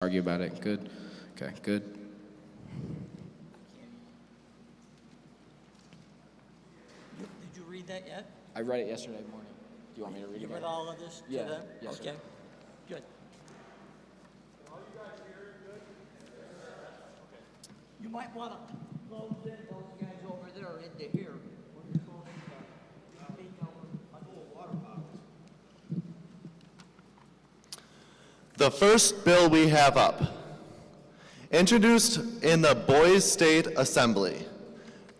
argue about it. Good. Okay, good. Did you read that yet? I read it yesterday morning. Do you want me to read it You again? read all of this to Yeah, them? yes, sir. Okay, good. You might want to close in those guys over there into here. We're just going to speak over a little water bottle. The first bill we have up, introduced in the Boise State Assembly,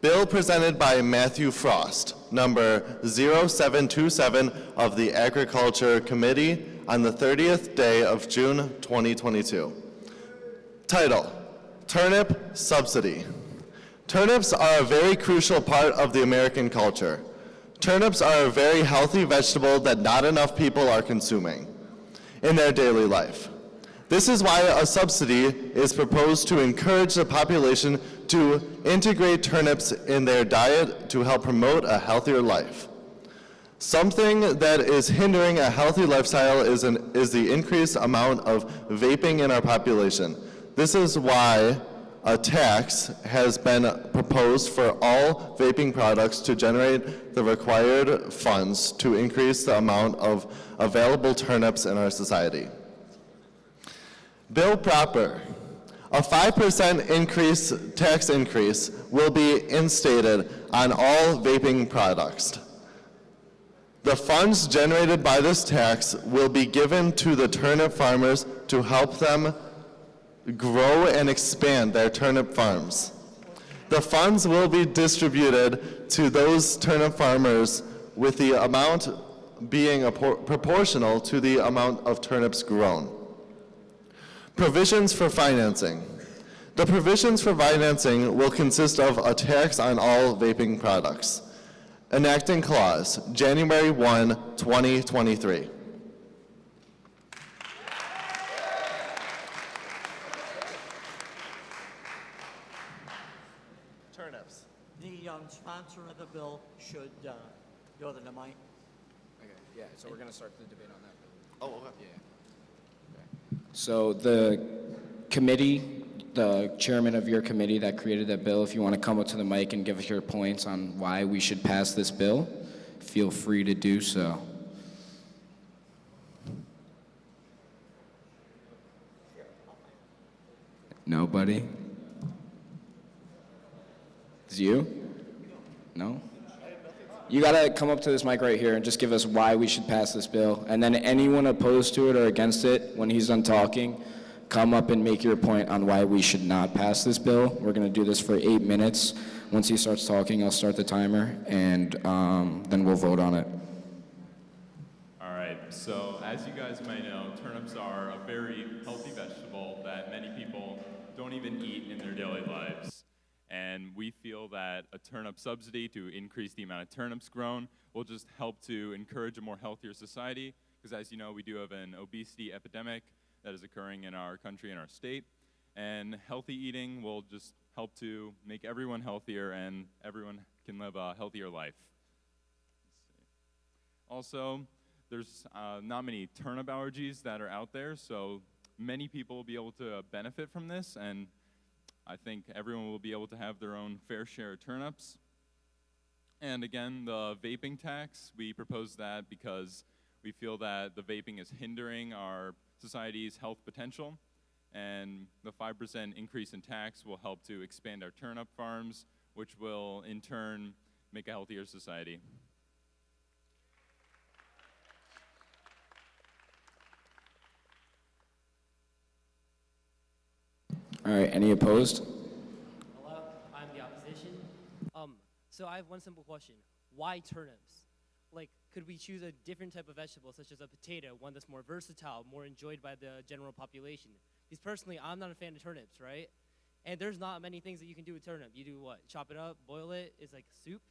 bill presented by Matthew Frost, number 0727 of the Agriculture Committee on the 30th day of June 2022. Title, Turnip Subsidy. Turnips are a very crucial part of the American culture. Turnips are a very healthy vegetable that not enough people are consuming in their daily life. This is why a subsidy is proposed to encourage the population to integrate turnips in their diet to help promote a healthier life. Something that is hindering a healthy lifestyle is the increased amount of vaping in our population. This is why a tax has been proposed for all vaping products to generate the required funds to increase the amount of available turnips in our society. Bill proper. A 5% tax increase will be instated on all vaping products. The funds generated by this tax will be given to the turnip farmers to help them grow and expand their turnip farms. The funds will be distributed to those turnip farmers with the amount being proportional to the amount of turnips grown. Provisions for financing. The provisions for financing will consist of a tax on all vaping products. Enacting clause, January 1, 2023. Turnips. The sponsor of the bill should go to the mic. Okay, yeah, so we're going to start the debate on that. Oh, okay. Yeah. So the committee, the chairman of your committee that created that bill, if you want to come up to the mic and give us your points on why we should pass this bill, feel free to do so. Nobody? It's you? No? You gotta come up to this mic right here and just give us why we should pass this bill. And then anyone opposed to it or against it, when he's done talking, come up and make your point on why we should not pass this bill. We're gonna do this for 8 minutes. Once he starts talking, I'll start the timer, and then we'll vote on it. All right, so as you guys may know, turnips are a very healthy vegetable that many people don't even eat in their daily lives. And we feel that a turnip subsidy to increase the amount of turnips grown will just help to encourage a more healthier society, because as you know, we do have an obesity epidemic that is occurring in our country and our state, and healthy eating will just help to make everyone healthier and everyone can live a healthier life. Also, there's not many turnip allergies that are out there, so many people will be able to benefit from this, and I think everyone will be able to have their own fair share of turnips. And again, the vaping tax, we propose that because we feel that the vaping is hindering our society's health potential, and the 5% increase in tax will help to expand our turnip farms, which will in turn make a healthier society. All right, any opposed? Hello, I'm the opposition. So I have one simple question. Why turnips? Like, could we choose a different type of vegetable, such as a potato, one that's more versatile, more enjoyed by the general population? Because personally, I'm not a fan of turnips, right? And there's not many things that you can do with turnip. You do what? Chop it up, boil it, it's like soup.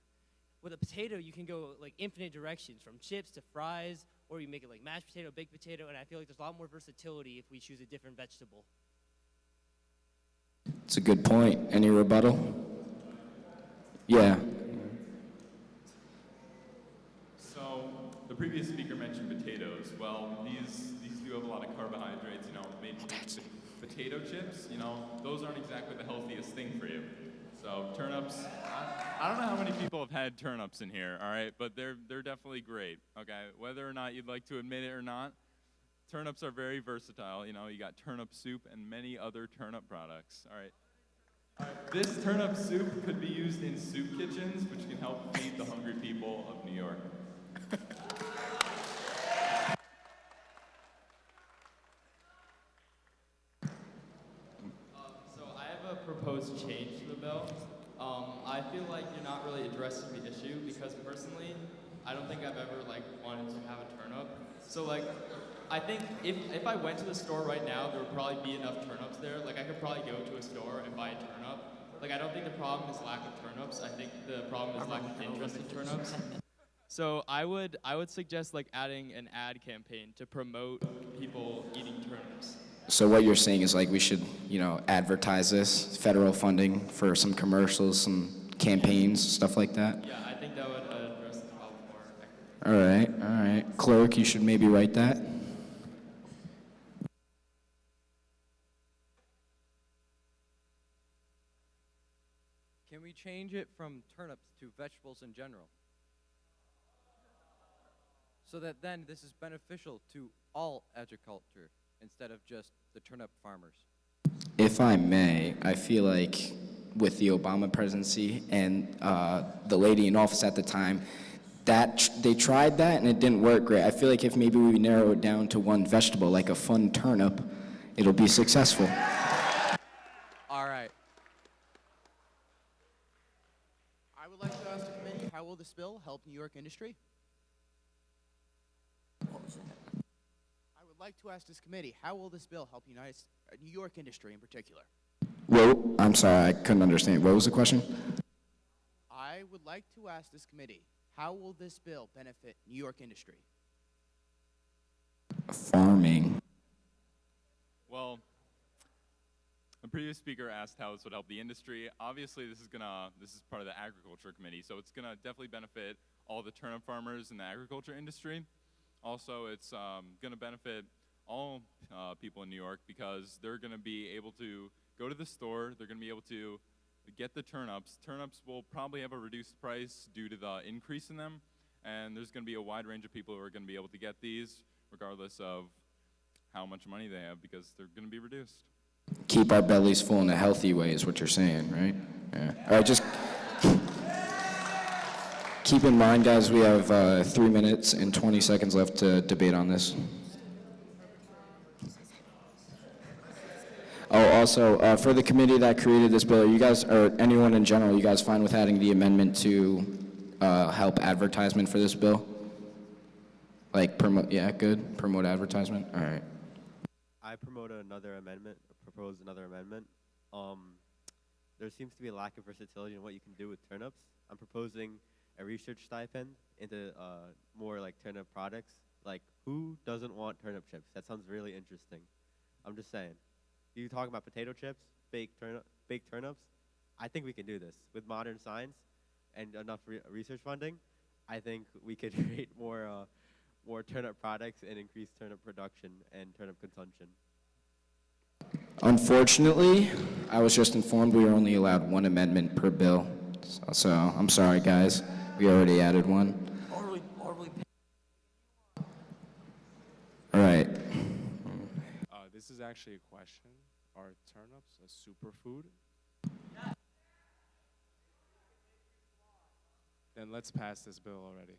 With a potato, you can go like infinite directions, from chips to fries, or you make it like mashed potato, baked potato, and I feel like there's a lot more versatility if we choose a different vegetable. It's a good point. Any rebuttal? Yeah. So the previous speaker mentioned potatoes. Well, these do have a lot of carbohydrates, you know, maybe potato chips, those aren't exactly the healthiest thing for you. So turnips, I don't know how many people have had turnips in here, all right, but they're definitely great, okay? Whether or not you'd like to admit it or not, turnips are very versatile. You got turnip soup and many other turnip products, all right? This turnip soup could be used in soup kitchens, which can help feed the hungry people of New York. So I have a proposed change to the bill. I feel like you're not really addressing the issue because personally, I don't think I've ever wanted to have a turnip. So I think if I went to the store right now, there would probably be enough turnips there. I could probably go to a store and buy a turnip. I don't think the problem is lack of turnips. I think the problem is lack of interest in turnips. So I would suggest adding an ad campaign to promote people eating turnips. So what you're saying is we should, advertise this, federal funding for some commercials, some campaigns, stuff like that? Yeah, I think that would address the problem more accurately. All right. Clerk, you should maybe write that. Can we change it from turnips to vegetables in general? So that then this is beneficial to all agriculture instead of just the turnip farmers. If I may, I feel like with the Obama presidency and the lady in office at the time, that they tried that and it didn't work great. I feel like if maybe we narrow it down to one vegetable, like a fun turnip, it'll be successful. All right. I would like to ask the committee, how will this bill help New York industry? What was that? I would like to ask this committee, how will this bill help New York industry in particular? Well, I'm sorry, I couldn't understand. What was the question? I would like to ask this committee, how will this bill benefit New York industry? Farming. Well, the previous speaker asked how this would help the industry. Obviously, this is part of the agriculture committee, so it's gonna definitely benefit all the turnip farmers in the agriculture industry. Also, it's gonna benefit all people in New York because they're gonna be able to go to the store, they're gonna be able to get the turnips. Turnips will probably have a reduced price due to the increase in them, and there's gonna be a wide range of people who are gonna be able to get these regardless of how much money they have because they're gonna be reduced. Keep our bellies full in a healthy way is what you're saying, right? Yeah. All right, just keep in mind, guys, we have 3 minutes and 20 seconds left to debate on this. Oh, also, for the committee that created this bill, are you guys, or anyone in general, you guys fine with adding the amendment to help advertisement for this bill? Promote, yeah, good, promote advertisement, all right. I propose another amendment. There seems to be a lack of versatility in what you can do with turnips. I'm proposing a research stipend into more turnip products. Who doesn't want turnip chips? That sounds really interesting. I'm just saying. You talk about potato chips, baked turnips. I think we can do this with modern science and enough research funding. I think we could create more turnip products and increase turnip production and turnip consumption. Unfortunately, I was just informed we are only allowed one amendment per bill. So I'm sorry, guys. We already added one. Or we All right. This is actually a question. Are turnips a superfood? Then let's pass this bill already.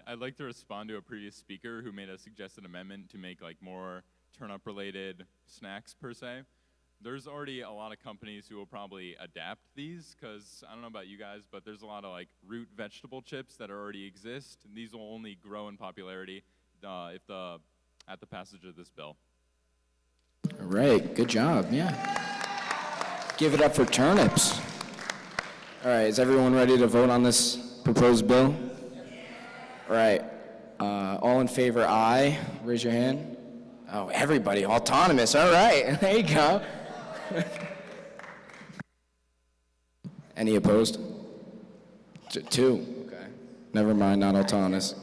I'd like to respond to a previous speaker who made a suggested amendment to make more turnip-related snacks per se. There's already a lot of companies who will probably adapt these because I don't know about you guys, but there's a lot of root vegetable chips that already exist. And these will only grow in popularity at the passage of this bill. All right, good job, yeah. Give it up for turnips. All right, is everyone ready to vote on this proposed bill? All right, all in favor, aye. Raise your hand. Oh, everybody, autonomous, all right, there you go. Any opposed? Two, okay. Never mind, not autonomous.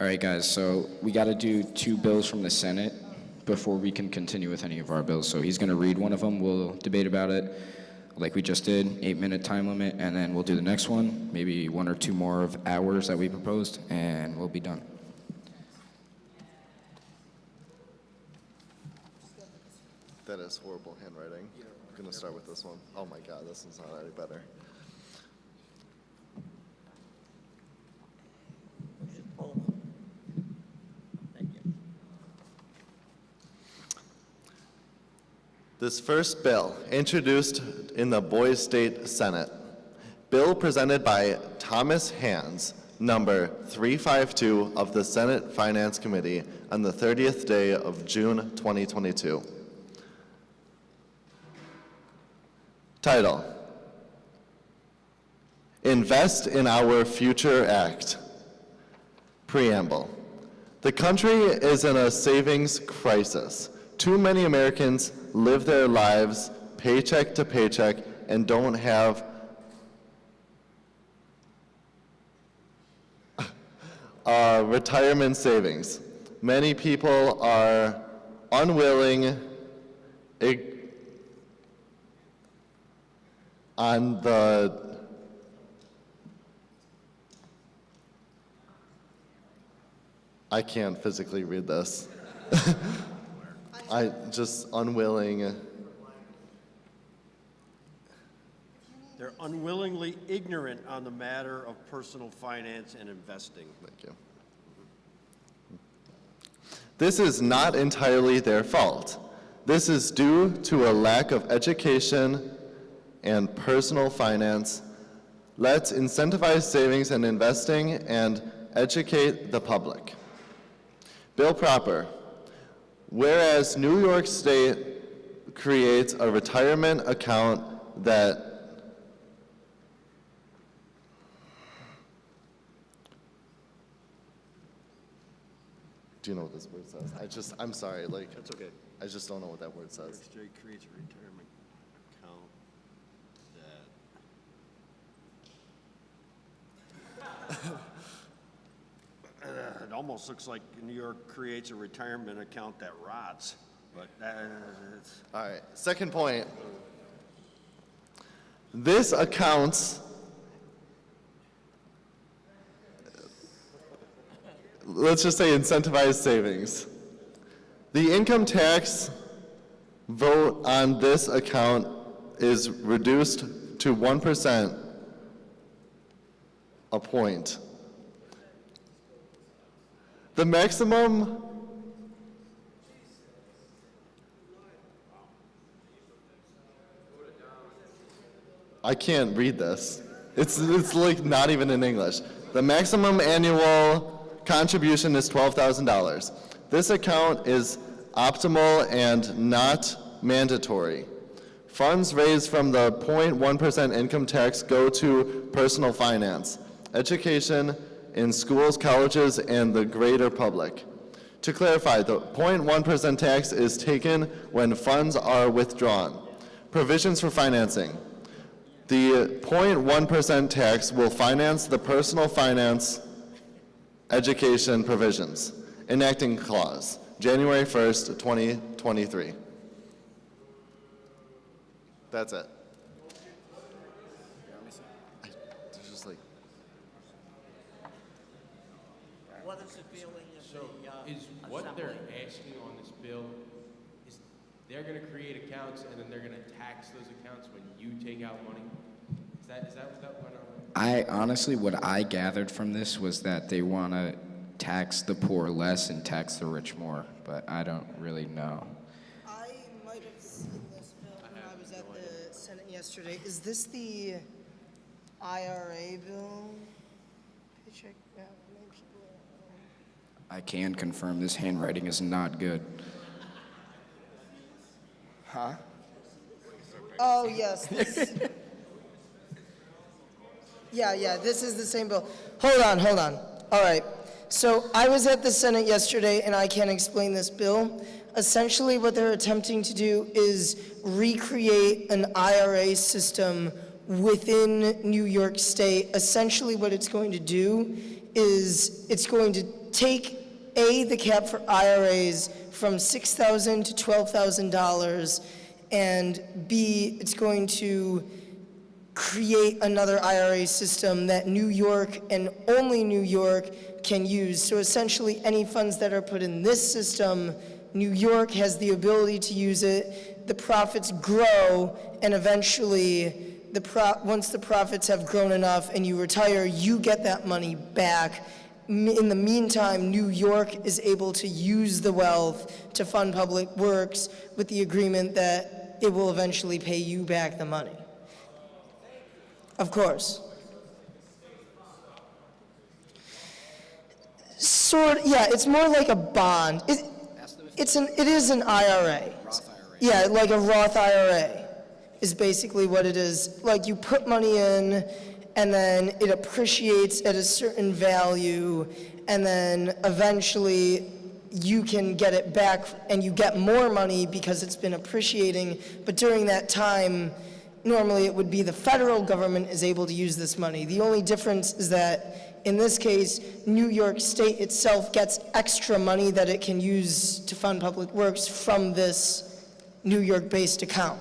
All right, guys, so we got to do 2 bills from the Senate before we can continue with any of our bills. So he's going to read one of them. We'll debate about it like we just did, 8-minute time limit, and then we'll do the next one, maybe 1 or 2 more of hours that we proposed, and we'll be done. That is horrible handwriting. I'm going to start with this one. Oh my God, this one's not any better. Thank you. This first bill, introduced in the Boise State Senate, bill presented by Thomas Hands, number 352 of the Senate Finance Committee on the 30th day of June 2022. Title: Invest in Our Future Act. Preamble: The country is in a savings crisis. Too many Americans live their lives paycheck to paycheck and don't have retirement savings. Many people are unwilling on the I can't physically read this. I just unwilling. They're unwillingly ignorant on the matter of personal finance and investing. Thank you. This is not entirely their fault. This is due to a lack of education and personal finance. Let's incentivize savings and investing and educate the public. Bill proper. Whereas New York State creates a retirement account that do you know what this word says? I'm sorry, like, That's okay. I just don't know what that word New York says. State creates a retirement account that it almost looks like New York creates a retirement account that rots, but it's All right, second point. This accounts, let's just say incentivize savings. The income tax vote on this account is reduced to 1% a point. The maximum I can't read this. It's like not even in English. The maximum annual contribution is $12,000. This account is optimal and not mandatory. Funds raised from the 0.1% income tax go to personal finance, education in schools, colleges, and the greater public. To clarify, the 0.1% tax is taken when funds are withdrawn. Provisions for financing. The 0.1% tax will finance the personal finance education provisions. Enacting clause, January 1st, 2023. That's it. There's just like, What is the feeling of the Is what assembly? they're asking on this bill, is they're gonna create accounts and then they're gonna tax those accounts when you take out money? Is that what that went on? I honestly, what I gathered from this was that they want to tax the poor less and tax the rich more, but I don't really know. I might have seen this bill when I was at the Senate yesterday. Is this the IRA bill? Paycheck, yeah, many people I can confirm this handwriting is not good. Huh? Oh, yes. This, yeah, this is the same bill. Hold on. All right. So I was at the Senate yesterday, and I can explain this bill. Essentially, what they're attempting to do is recreate an IRA system within New York State. Essentially, what it's going to do is it's going to take the cap for IRAs from $6,000 to $12,000, and B, it's going to create another IRA system that New York and only New York can use. So essentially, any funds that are put in this system, New York has the ability to use it, the profits grow, and eventually, once the profits have grown enough and you retire, you get that money back. In the meantime, New York is able to use the wealth to fund public works with the agreement that it will eventually pay you back the money. Of course. Yeah, it's more like a bond. It is an IRA. Yeah, like a Roth IRA is basically what it is. Like you put money in, and then it appreciates at a certain value, and then eventually you can get it back and you get more money because it's been appreciating. But during that time, normally it would be the federal government is able to use this money. The only difference is that in this case, New York State itself gets extra money that it can use to fund public works from this New York-based account.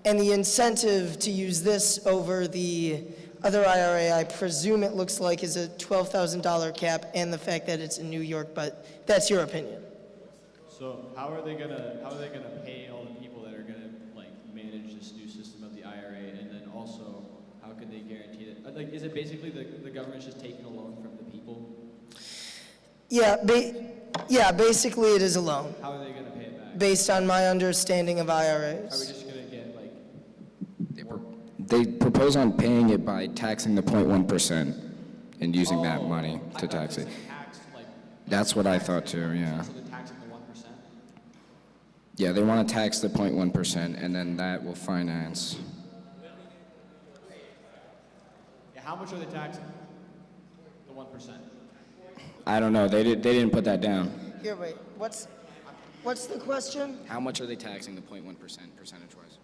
And the incentive to use this over the other IRA, I presume it looks like, is a $12,000 cap and the fact that it's in New York, but that's your opinion. So how are they gonna pay all the people that are gonna like manage this new system of the IRA, and then also how could they guarantee that? Like, is it basically the government's just taking a loan from the people? Yeah, basically it is a loan. How are they gonna pay it back? Based on my understanding of Are we IRAs. just gonna get like? They propose on paying it by taxing the 0.1% and using that money to tax it. That's what I thought too, yeah. So they're taxing the 1%? Yeah, they want to tax the 0.1% and then that will finance. Yeah, how much are they taxing? The 1%? I don't know, they didn't put that down. Here, wait, what's the question? How much are they taxing the 0.1% percentage-wise?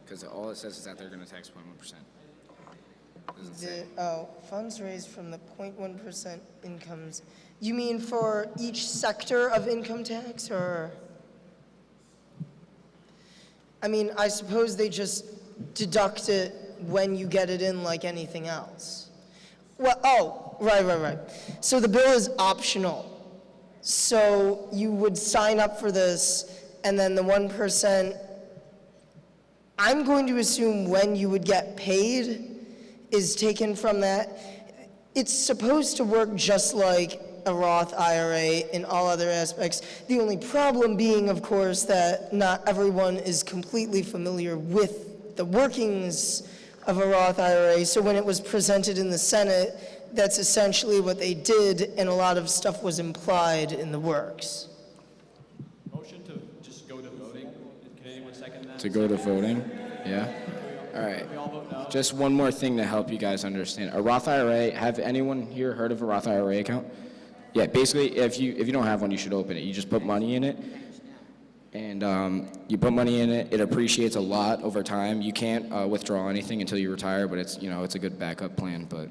Because all it says is that they're going to tax 0.1%. Doesn't say. Funds raised from the 0.1% incomes. You mean for each sector of income tax, or? I mean, I suppose they just deduct it when you get it in like anything else. Well, right. So the bill is optional. So you would sign up for this, and then the 1%, I'm going to assume when you would get paid is taken from that. It's supposed to work just like a Roth IRA in all other aspects. The only problem being, of course, that not everyone is completely familiar with the workings of a Roth IRA. So when it was presented in the Senate, that's essentially what they did, and a lot of stuff was implied in the works. Motion to just go to voting? Can anyone second that? To go to voting? Yeah? All right. We all vote no? Just one more thing to help you guys understand. A Roth IRA, have anyone here heard of a Roth IRA account? Yeah, basically, if you don't have one, you should open it. You just put money in it, and you put money in it. It appreciates a lot over time. You can't withdraw anything until you retire, but it's it's a good backup plan. But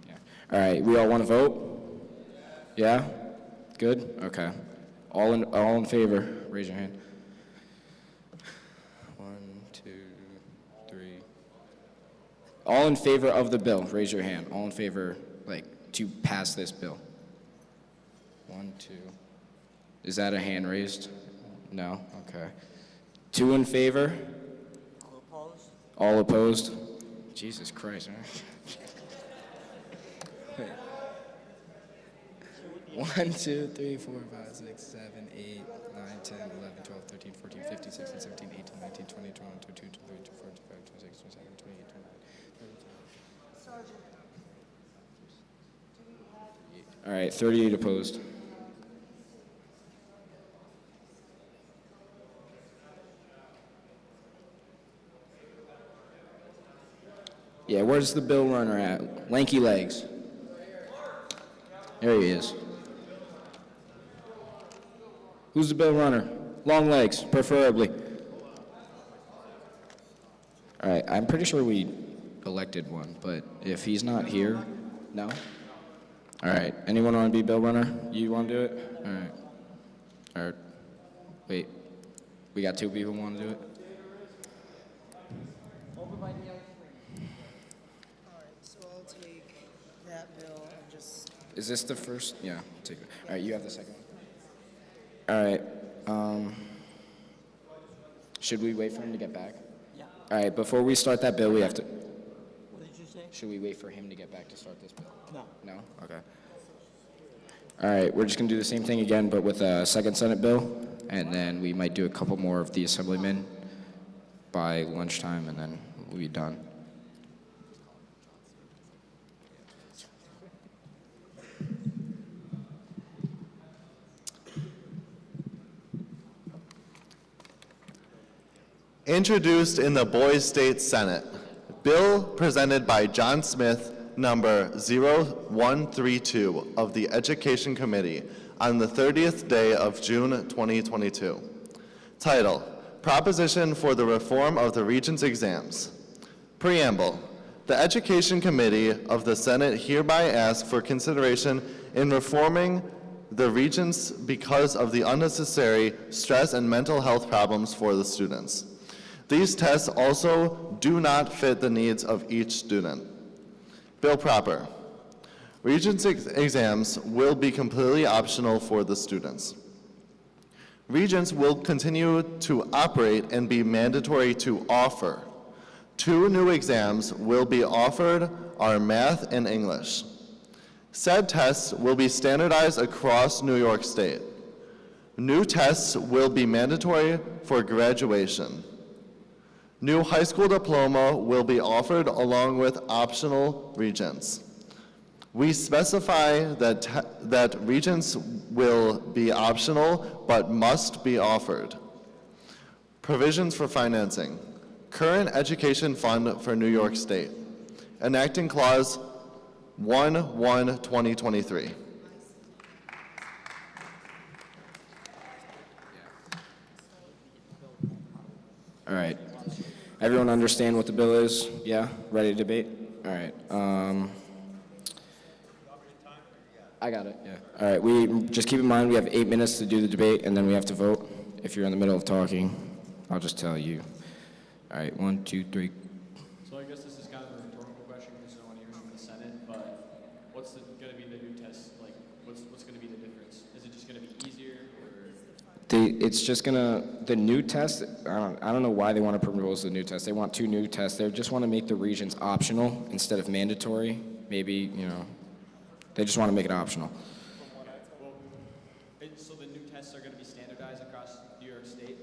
yeah. All right, we all want to vote? Yeah? Good? Okay. All in favor, raise your hand. 1, 2, 3. All in favor of the bill, raise your hand. All in favor, to pass this bill. 1, 2. Is that a hand raised? No? Okay. 2 in favor? All opposed? All opposed? Jesus Christ, all right. 1, 2, 3, 4, 5, 6, 7, 8, 9, 10, 11, 12, 13, 14, 15, 16, 17, 18, 19, 20, 21, 22, 23, 24, 25, 26, 27, 28, 29. All right, 38 opposed. Yeah, where's the bill runner at? Lanky legs. There he is. Who's the bill runner? Long legs, preferably. All right, I'm pretty sure we elected one, but if he's not here, no? All right, anyone want to be bill runner? You want to do it? All right. All right. Wait, we got 2 people who want to do it? Over by the other screen. All right, so I'll take that bill and just. Is this the first? Yeah, take it. All right, you have the second one. All right. Should we wait for him to get back? Yeah. All right, before we start that bill, we have to. What did you say? Should we wait for him to get back to start this bill? No. No? Okay. All right, we're just going to do the same thing again, but with a second Senate bill, and then we might do a couple more of the assemblymen by lunchtime, and then we'll be done. Introduced in the Boys State Senate, bill presented by John Smith, number 0132 of the Education Committee on the 30th day of June 2022. Title, Proposition for the Reform of the Regents Exams. Preamble, the Education Committee of the Senate hereby asks for consideration in reforming the Regents because of the unnecessary stress and mental health problems for the students. These tests also do not fit the needs of each student. Bill proper. Regents exams will be completely optional for the students. Regents will continue to operate and be mandatory to offer. 2 new exams will be offered are math and English. Said tests will be standardized across New York State. New tests will be mandatory for graduation. New high school diploma will be offered along with optional Regents. We specify that Regents will be optional but must be offered. Provisions for financing. Current Education Fund for New York State. Enacting Clause 1/1/2023. All right. Everyone understand what the bill is? Yeah? Ready to debate? All right. I got it, yeah. All right, we just keep in mind we have 8 minutes to do the debate, and then we have to vote. If you're in the middle of talking, I'll just tell you. All right, 1, 2, 3. So I guess this is kind of a rhetorical question because no one here from the Senate, but what's going to be the new test? Like, what's going to be the difference? Is it just going to be easier, or? It's just gonna, the new test, I don't know why they want to propose the new test. They want 2 new tests. They just want to make the Regents optional instead of mandatory. Maybe, you know, they just want to make it optional. So the new tests are going to be standardized across New York State?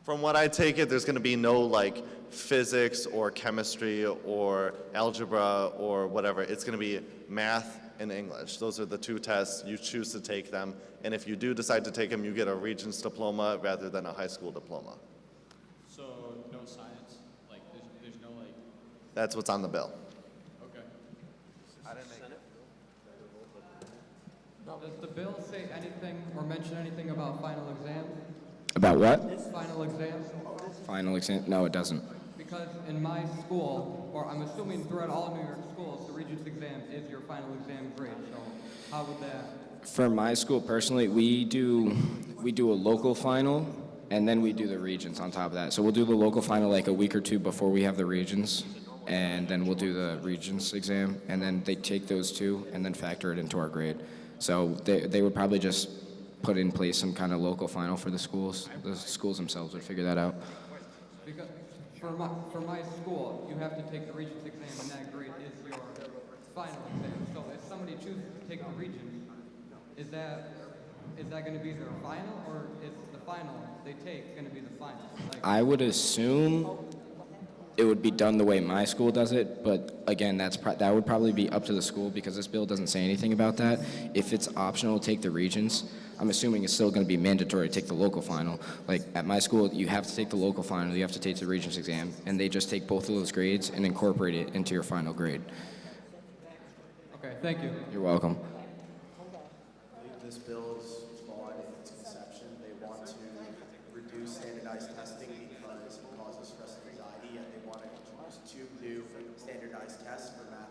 From what I take it, there's going to be no like physics or chemistry or algebra or whatever. It's going to be math and English. Those are the 2 tests. You choose to take them. And if you do decide to take them, you get a Regents diploma rather than a high school diploma. So no science? Like there's no like... That's what's on the bill. Okay. Does the bill say anything or mention anything about final exams? About what? Final exams? Final exam? No, it doesn't. Because in my school, or I'm assuming throughout all New York schools, the Regents exam is your final exam grade. So how would that? For my school personally, we do a local final, and then we do the Regents on top of that. So we'll do the local final like a week or 2 before we have the Regents, and then we'll do the Regents exam, and then they take those 2 and then factor it into our grade. So they would probably just put in place some kind of local final for the schools. The schools themselves would figure that out. Because for my school, you have to take the Regents exam, and that grade is your final exam. So if somebody chooses to take the Regents, is that going to be their final, or is the final they take going to be the final? Like, I would assume it would be done the way my school does it, but again, that would probably be up to the school because this bill doesn't say anything about that. If it's optional to take the Regents, I'm assuming it's still going to be mandatory to take the local final. Like at my school, you have to take the local final, you have to take the Regents exam, and they just take both of those grades and incorporate it into your final grade. okay, thank you. You're welcome. This bill is flawed in its conception. They want to reduce standardized testing because it causes stress and anxiety, and they want to introduce 2 new standardized tests for math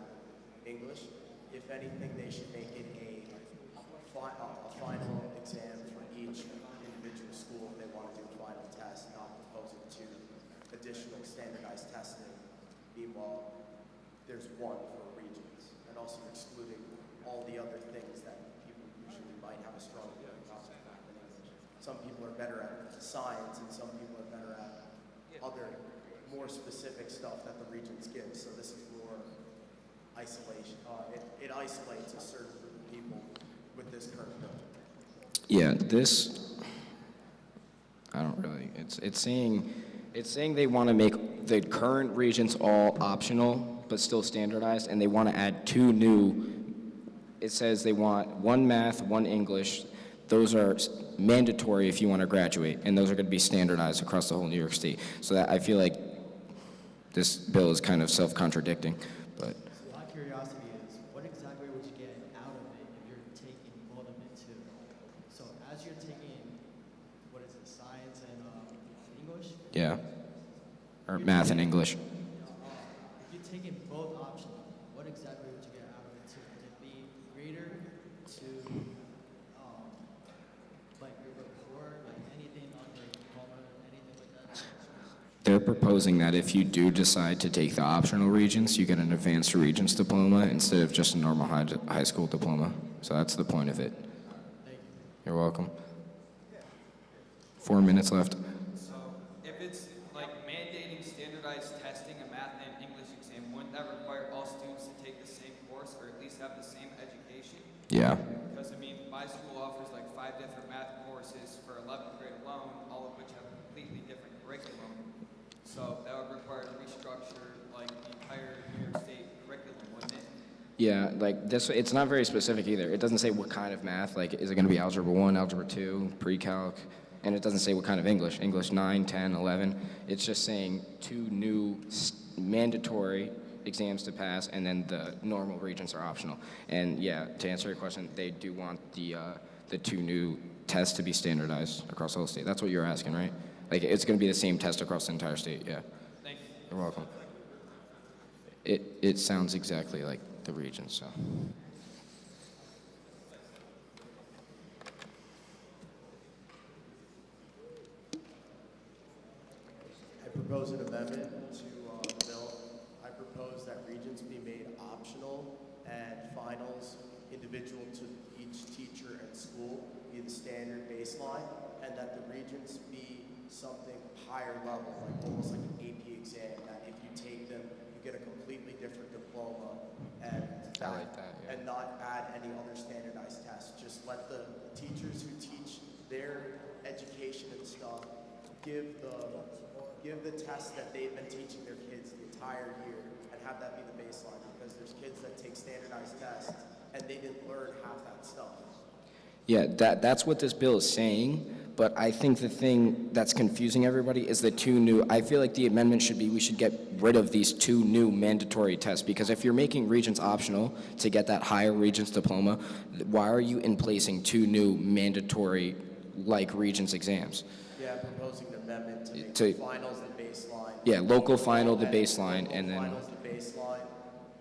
and English. If anything, they should make it a final exam for each individual school if they want to do a final test, not propose it to additional standardized testing. Meanwhile, there's one for regions, and also excluding all the other things that people usually might have a strong opinion about in English. Some people are better at science, and some people are better at other more specific stuff that the regions give. So this is more isolation. It isolates a certain group of people with this current bill. Yeah, this, I don't really, it's saying they want to make the current regions all optional, but still standardized, and they want to add 2 new, it says they want 1 math, 1 English. Those are mandatory if you want to graduate, and those are going to be standardized across the whole New York State. So that, I feel like this bill is kind of self-contradicting, but. So my curiosity is, what exactly would you get out of it if you're taking both of it too? So as you're taking, what is it, science and English? Yeah, or math and English. If you're taking both optional, what exactly would you get out of it too? Would it be greater to, like your report, like anything on your diploma, anything like that? They're proposing that if you do decide to take the optional regions, you get an advanced regents diploma instead of just a normal high school diploma. So that's the point of it. You're welcome. 4 minutes left. So if it's like mandating standardized testing a math and English exam, wouldn't that require all students to take the same course or at least have the same education? Yeah. Because I mean, my school offers like 5 different math courses for 11th grade alone, all of which have completely different curriculum. So that would require to restructure like the entire New York State curriculum, wouldn't it? Yeah, like this, it's not very specific either. It doesn't say what kind of math, like is it going to be Algebra 1, Algebra 2, Pre-Calc, and it doesn't say what kind of English, English 9, 10, 11. It's just saying 2 new mandatory exams to pass, and then the normal regions are optional. And yeah, to answer your question, they do want the 2 new tests to be standardized across the whole state. That's what you're asking, right? Like it's going to be the same test across the entire state, yeah. Thank you. You're welcome. It sounds exactly like the regions, so. I propose an amendment to the bill. I propose that regions be made optional and finals individual to each teacher and school be the standard baseline, and that the regions be something higher level, like almost like an AP exam, that if you take them, you get a completely different diploma, and I like that, yeah. and not add any other standardized tests. Just let the teachers who teach their education and stuff give the tests that they've been teaching their kids the entire year, and have that be the baseline, because there's kids that take standardized tests and they didn't learn half that stuff. Yeah, that's what this bill is saying, but I think the thing that's confusing everybody is the 2 new, I feel like the amendment should be, we should get rid of these 2 new mandatory tests, because if you're making Regents optional to get that higher Regents diploma, why are you in placing 2 new mandatory, like Regents exams? Yeah, I'm proposing an amendment to make To- the finals the baseline. Yeah, local final the baseline, Local and then, finals the baseline.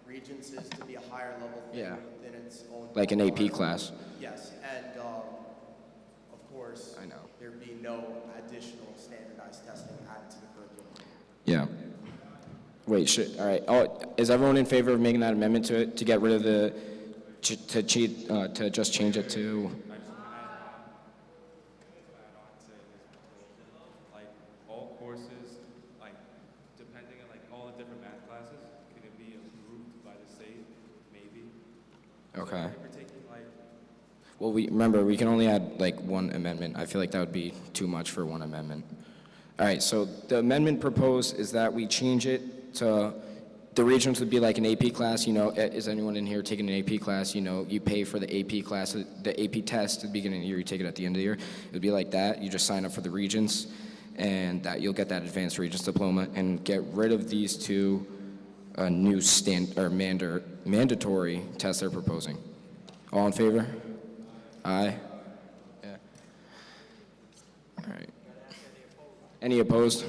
Regents is to be a higher level thing Yeah. within its own. like an AP class. Yes, and of course, I know. there'd be no additional standardized testing added to the curriculum. Yeah. Wait, all right. Oh, is everyone in favor of making that amendment to get rid of the, to just change it to? Like all courses, like depending on like all the different math classes, can it be approved by the state? Maybe. Okay. So if you're taking like Well, remember, we can only add like 1 amendment. I feel like that would be too much for 1 amendment. All right, so the amendment proposed is that we change it to, the regions would be like an AP class, you know, is anyone in here taking an AP class? You know, you pay for the AP class, the AP test at the beginning of the year, you take it at the end of the year. It would be like that. You just sign up for the regions, and that you'll get that advanced regents diploma, and get rid of these 2 new mandatory tests they're proposing. All in favor? Aye. Yeah. All right. Any opposed?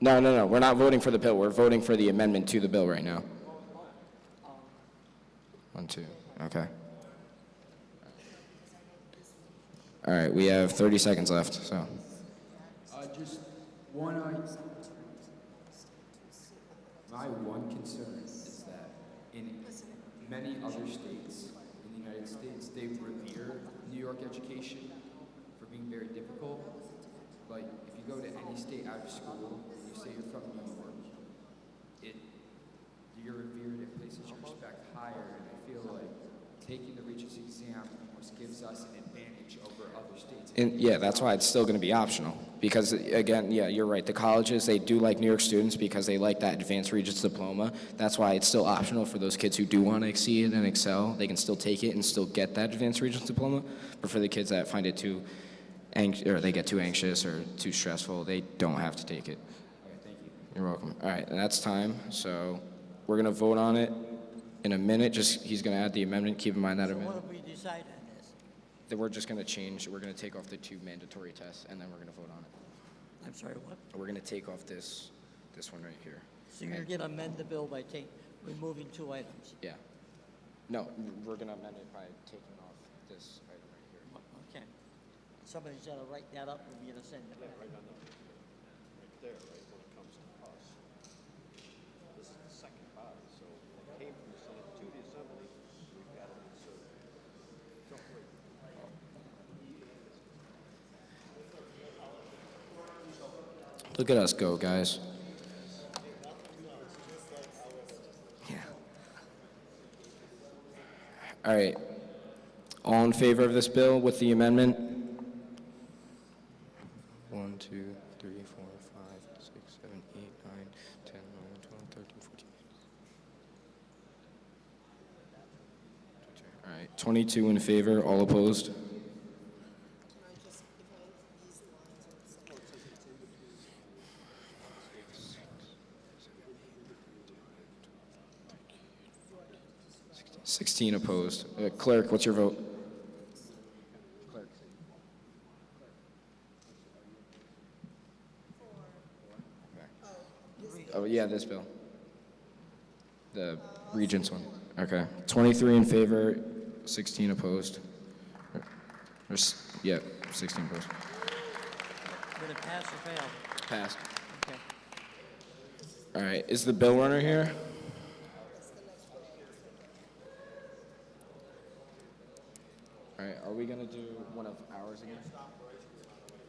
No, we're not voting for the bill. We're voting for the amendment to the bill right now. 1, 2, okay. All right, we have 30 seconds left, so. Just one, my one concern is that in many other states in the United States, they revere New York education for being very difficult. Like, if you go to any state out of school, you say you're from New York, you're revered, it places your respect higher, and I feel like taking the Regents exam almost gives us an advantage over other states. And yeah, that's why it's still going to be optional. Because again, yeah, you're right. The colleges, they do like New York students because they like that advanced Regents diploma. That's why it's still optional for those kids who do want to exceed and excel. They can still take it and still get that advanced Regents diploma. But for the kids that find it too or they get too anxious or too stressful, they don't have to take it. Okay, thank you. You're welcome. All right, and that's time. So we're going to vote on it in a minute. Just he's going to add the amendment. Keep in mind that So what amendment. do we decide on this? That we're just going to change. We're going to take off the 2 mandatory tests, and then we're going to vote on it. I'm sorry, what? We're going to take off this one right here. So you're going to amend the bill by removing 2 items? Yeah. No, we're going to amend it by taking off this item right here. Okay. Somebody's got to write that up and we're going to send it back. Right there, right, when it comes to us. This is the second body, so it came from the Senate to the Assembly, we've got to insert it. Don't worry. Look at us go, guys. Yeah. All right. All in favor of this bill with the amendment? 1, 2, 3, 4, 5, 6, 7, 8, 9, 10, 11, 12, 13, 14. All right. 22 in favor, all opposed? Sixteen opposed. Clerk, what's your vote? Clerk. Oh, yeah, this bill. The Regents one. Okay. 23 in favor, 16 opposed. Yeah, 16 opposed. Would it pass or fail? Passed. Okay. All right. Is the bill runner here? All right. Are we going to do one of ours again?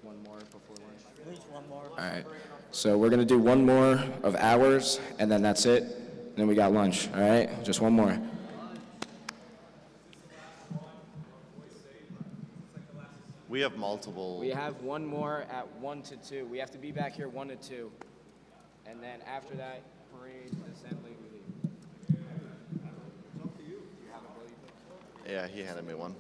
One more before lunch? Please, one more. All right. So we're going to do one more of ours, and then that's it. And then we got lunch. All right? Just one more. We have multiple. We have one more at 1 to 2. We have to be back here 1 to 2. And then after that, parade, assembly, we leave. It's up to you. You have a bill you put? Yeah, he handed me one.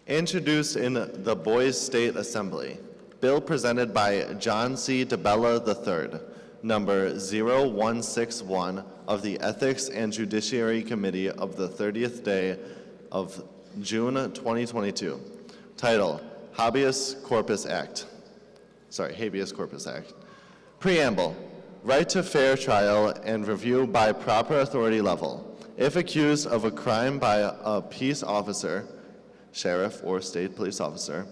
Introduced in the Boys State Assembly, bill presented by John C. DeBella III, number 0161 of the Ethics and Judiciary Committee of the 30th day of June 2022. Title, Habeas Corpus Act. Preamble, right to fair trial and review by proper authority level. If accused of a crime by a peace officer, sheriff or state police officer,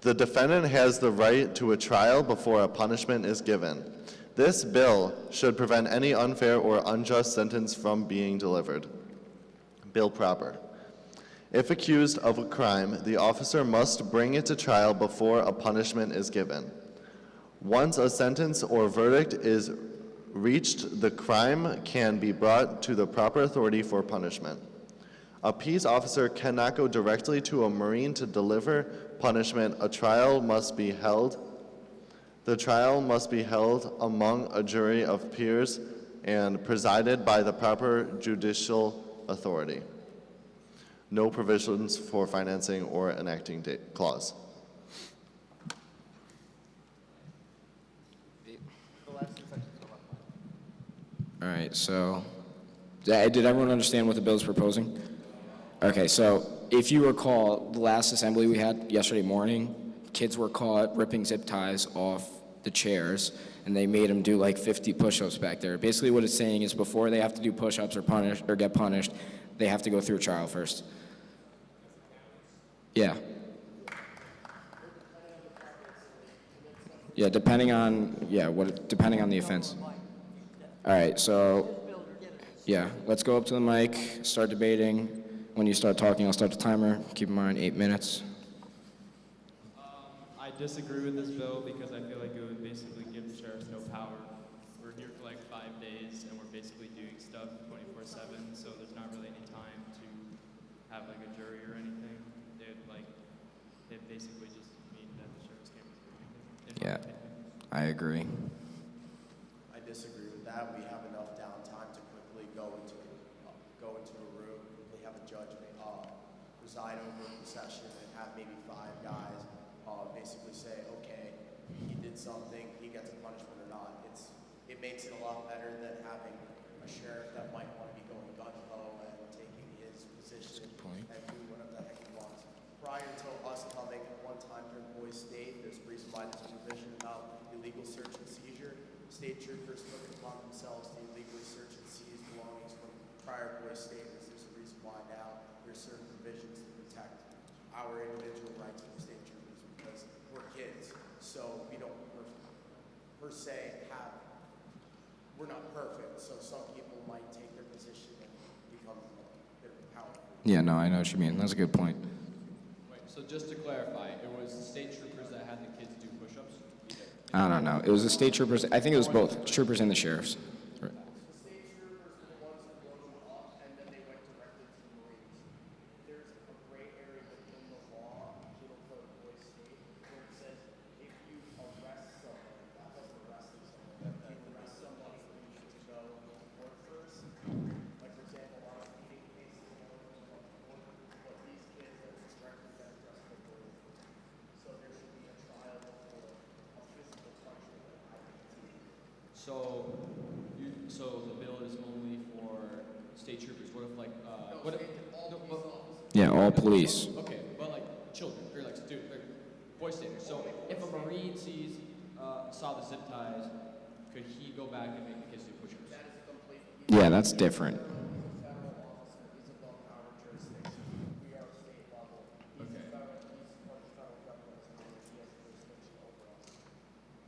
the defendant has the right to a trial before a punishment is given. This bill should prevent any unfair or unjust sentence from being delivered. Bill proper. If accused of a crime, the officer must bring it to trial before a punishment is given. Once a sentence or verdict is reached, the crime can be brought to the proper authority for punishment. A peace officer cannot go directly to a Marine to deliver punishment. A trial must be held. The trial must be held among a jury of peers and presided by the proper judicial authority. No provisions for financing or enacting clause. All right, so did everyone understand what the bill is proposing? Okay, so if you recall, the last assembly we had yesterday morning, kids were caught ripping zip ties off the chairs, and they made them do like 50 push-ups back there. Basically what it's saying is before they have to do push-ups or get punished, they have to go through a trial first. Yeah. Yeah, depending on the offense. All right, so, yeah, let's go up to the mic, start debating. When you start talking, I'll start the timer. Keep in mind, 8 minutes. I disagree with this bill because I feel like it would basically give the sheriffs no power. We're here for like 5 days and we're basically doing stuff 24/7, so there's not really any time to have like a jury or anything. It basically just mean that the sheriffs can't do anything. Yeah, I agree. I disagree with that. We have enough downtime to quickly go into a room, quickly have a judge preside over the session and have maybe 5 guys basically say, okay, he did something, he gets a punishment or not. It makes it a lot better than having a sheriff that might want to be going gung-ho and taking his position and doing whatever the heck he wants. Prior to us coming one time during Boys State, there's a reason why there's a provision about illegal search and seizure. State troopers took it upon themselves to illegally search and seize belongings from prior Boys Staters. There's a reason why now there's certain provisions to protect our individual rights as state troopers because we're kids. So we don't per se we're not perfect. So some people might take their position and become very powerful. Yeah, no, I know what you mean. That's a good point. Wait, so just to clarify, it was the state troopers that had the kids do push-ups? I don't know. It was the state troopers. I think it was both troopers and the sheriffs. Right. So the bill is only for state troopers. What if like Yeah, all police. Okay, but like children, or like boy staters. So if a Marine saw the zip ties, could he go back and make the kids do push-ups? Yeah, that's different.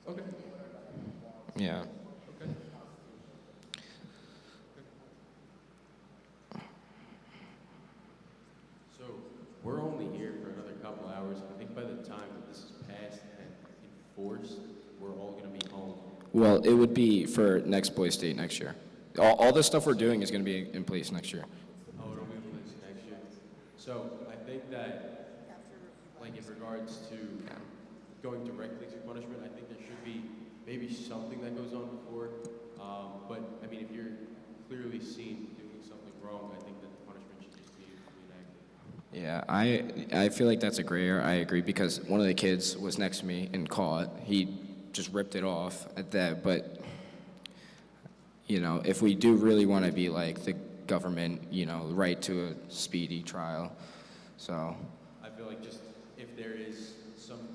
Okay. Yeah. Okay. So we're only here for another couple hours. I think by the time that this is passed and enforced, we're all going to be home. Well, it would be for next Boys State next year. All this stuff we're doing is going to be in place next year. Oh, it'll be in place next year. So I think that, like in regards to going directly to punishment, I think there should be maybe something that goes on before. But I mean, if you're clearly seen doing something wrong, I think that the punishment should just be reenacted. Yeah, I feel like that's a gray area. I agree because one of the kids was next to me and caught. He just ripped it off at that. But you know, if we do really want to be like the government, you know, right to a speedy trial, so. I feel like just if there is some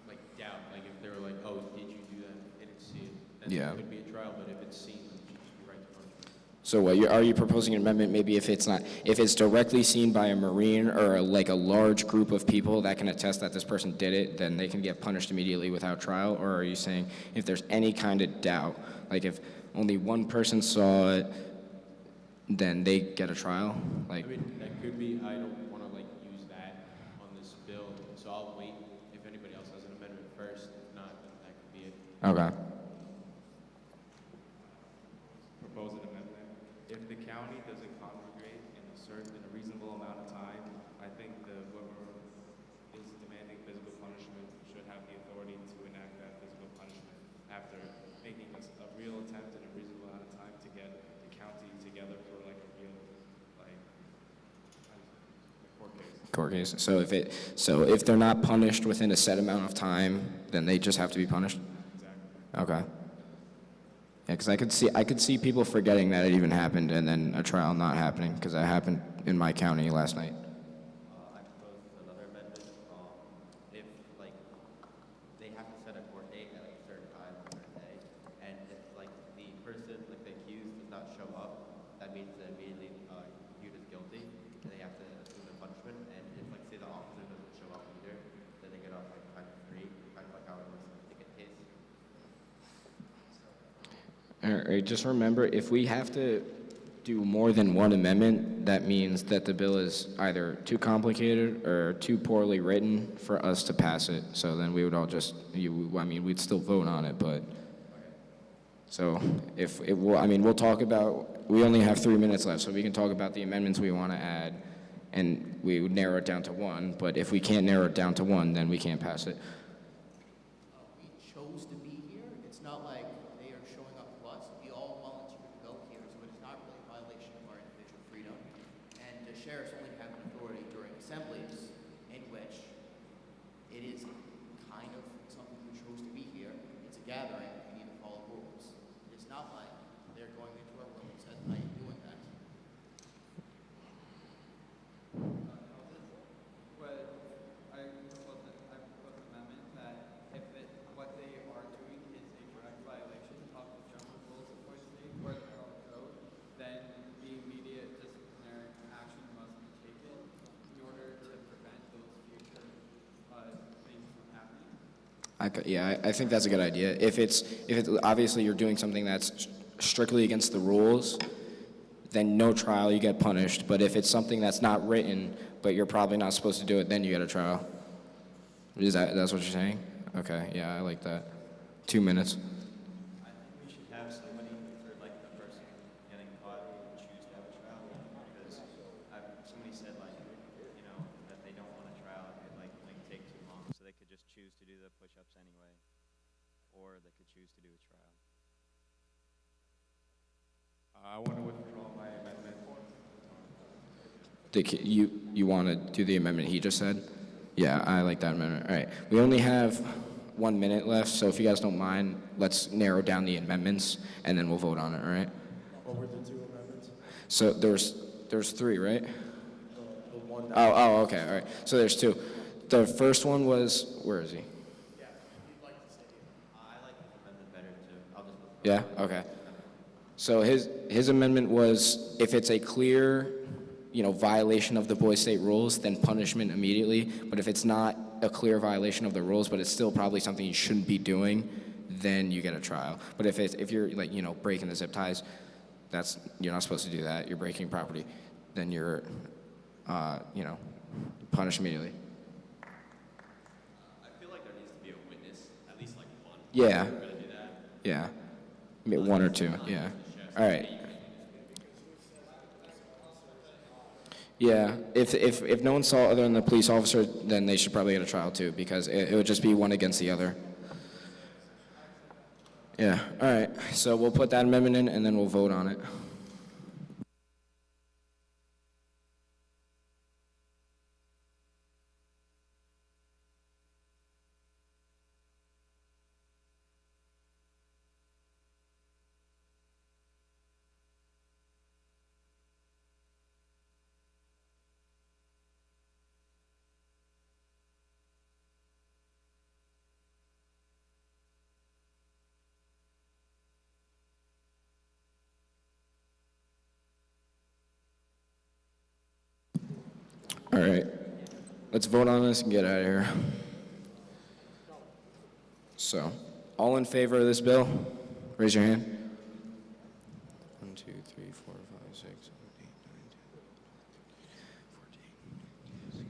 like doubt, like if they were like, oh, did you do that? I didn't see it. Then Yeah. it could be a trial, but if it's seen, then it should just be right to punishment. So what, are you proposing an amendment maybe if it's directly seen by a Marine or like a large group of people that can attest that this person did it, then they can get punished immediately without trial? Or are you saying if there's any kind of doubt, like if only one person saw it, then they get a trial? Like, I mean, that could be, I don't want to like use that on this bill, so I'll wait if anybody else has an amendment first. If not, then that could be it. okay. Propose an amendment. If the county doesn't congregate in a reasonable amount of time, I think whoever is demanding physical punishment should have the authority to enact that physical punishment after making a real attempt in a reasonable amount of time to get the county together for like a real court case. Court case. So if they're not punished within a set amount of time, then they just have to be punished? Exactly. Okay. Yeah, because I could see people forgetting that it even happened and then a trial not happening, because that happened in my county last night. I proposed another amendment. If like show up, that means that immediately viewed as guilty, and they have to assume the punishment. And if, like, say the officer doesn't show up either, then they get off like kind of free, kind of like how it was in the ticket case. All right, just remember, if we have to do more than one amendment, that means that the bill is either too complicated or too poorly written for us to pass it. So then we would all just, we'd still vote on it, but. So we'll talk about, we only have 3 minutes left, so we can talk about the amendments we want to add, and we would narrow it down to one, but if we can't narrow it down to one, then we can't pass it. We chose to be here. It's not like they are showing up to us. We all volunteered to go here, so it's not really a violation of our individual freedom. And the sheriffs only have an authority during assemblies in which it is kind of something we chose to be here. It's a gathering. We need to follow rules. It's not like they're going into our rooms at night doing that. But I propose an amendment that if what they are doing is a direct violation of the general rules of Boise State or the federal code, then the immediate disciplinary action must be taken in order to prevent those future things from happening. I think that's a good idea. If it's obviously you're doing something that's strictly against the rules, then no trial, you get punished. But if it's something that's not written, but you're probably not supposed to do it, then you get a trial. That's what you're saying? Okay, yeah, I like that. 2 minutes. I think we should have somebody for like the person getting caught choose to have a trial, because somebody said like, you know, that they don't want a trial if it like take too long, so they could just choose to do the push-ups anyway, or they could choose to do a trial. I want to withdraw my amendment. You want to do the amendment he just said? Yeah, I like that amendment. All right, we only have 1 minute left, so if you guys don't mind, let's narrow down the amendments, and then we'll vote on it, all right? What were the 2 amendments? So there's 3, right? The one that Oh, okay, all right. So there's 2. The first one was, where is he? I like the amendment better too. I'll just look. Yeah, okay. So his amendment was, if it's a clear, violation of the Boise State rules, then punishment immediately. But if it's not a clear violation of the rules, but it's still probably something you shouldn't be doing, then you get a trial. But if you're breaking the zip ties, you're not supposed to do that. You're breaking property, then you're, punished immediately. I feel like there needs to be a witness, at least like one. Yeah. We're gonna do that. Yeah. Maybe 1 or 2. Yeah. All right. Yeah. If no one saw other than the police officer, then they should probably get a trial too, because it would just be one against the other. Yeah. All right. So we'll put that amendment in, and then we'll vote on it. All right, let's vote on this and get out of here. So, all in favor of this bill? Raise your hand. 1, 2, 3, 4, 5, 6, 7, 8, 9, 10, 11, 12,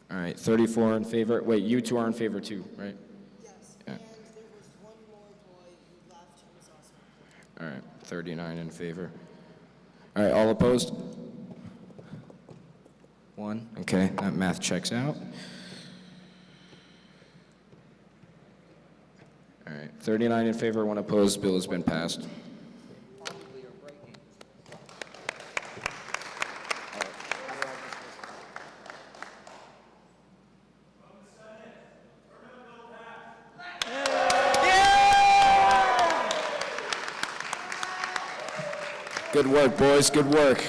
13. All right, 34 in favor. Wait, you 2 are in favor too, right? Yes, Yeah. and there was one more boy who left who was also. All right, 39 in favor. All right, all opposed? 1, okay, that math checks out. All right, 39 in favor, 1 opposed, bill has been passed. Good work, boys, good work.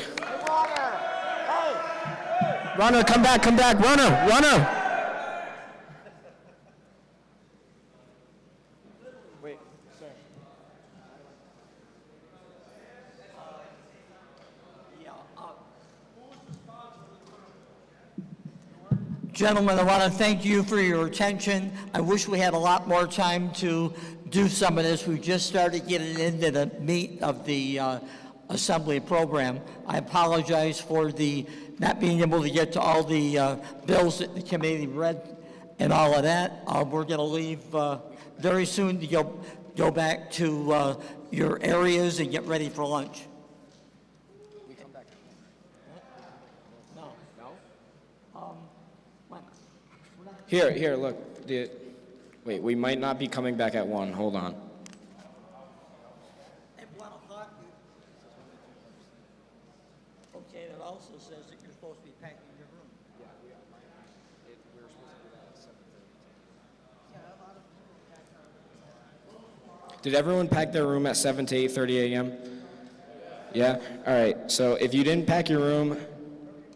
Runner, come back, runner. Gentlemen, I want to thank you for your attention. I wish we had a lot more time to do some of this. We just started getting into the meat of the assembly program. I apologize for the not being able to get to all the bills that the committee read and all of that. We're going to leave very soon to go back to your areas and get ready for lunch. Here, look. Wait, we might not be coming back at 1. Hold on. At 1 o'clock, okay, it also says that you're supposed to be packing your room. We were supposed to do that at 7:30. Did everyone pack their room at 7 to 8:30 a.m.? Yeah? All right. So if you didn't pack your room,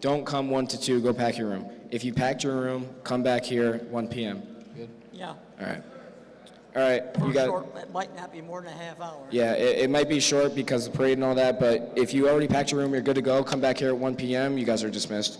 don't come 1 to 2. Go pack your room. If you packed your room, come back here 1 p.m. Good? Yeah. All right. All right. You got. It might not be more than a half hour. Yeah, it might be short because of the parade and all that, but if you already packed your room, you're good to go. Come back here at 1 p.m. You guys are dismissed.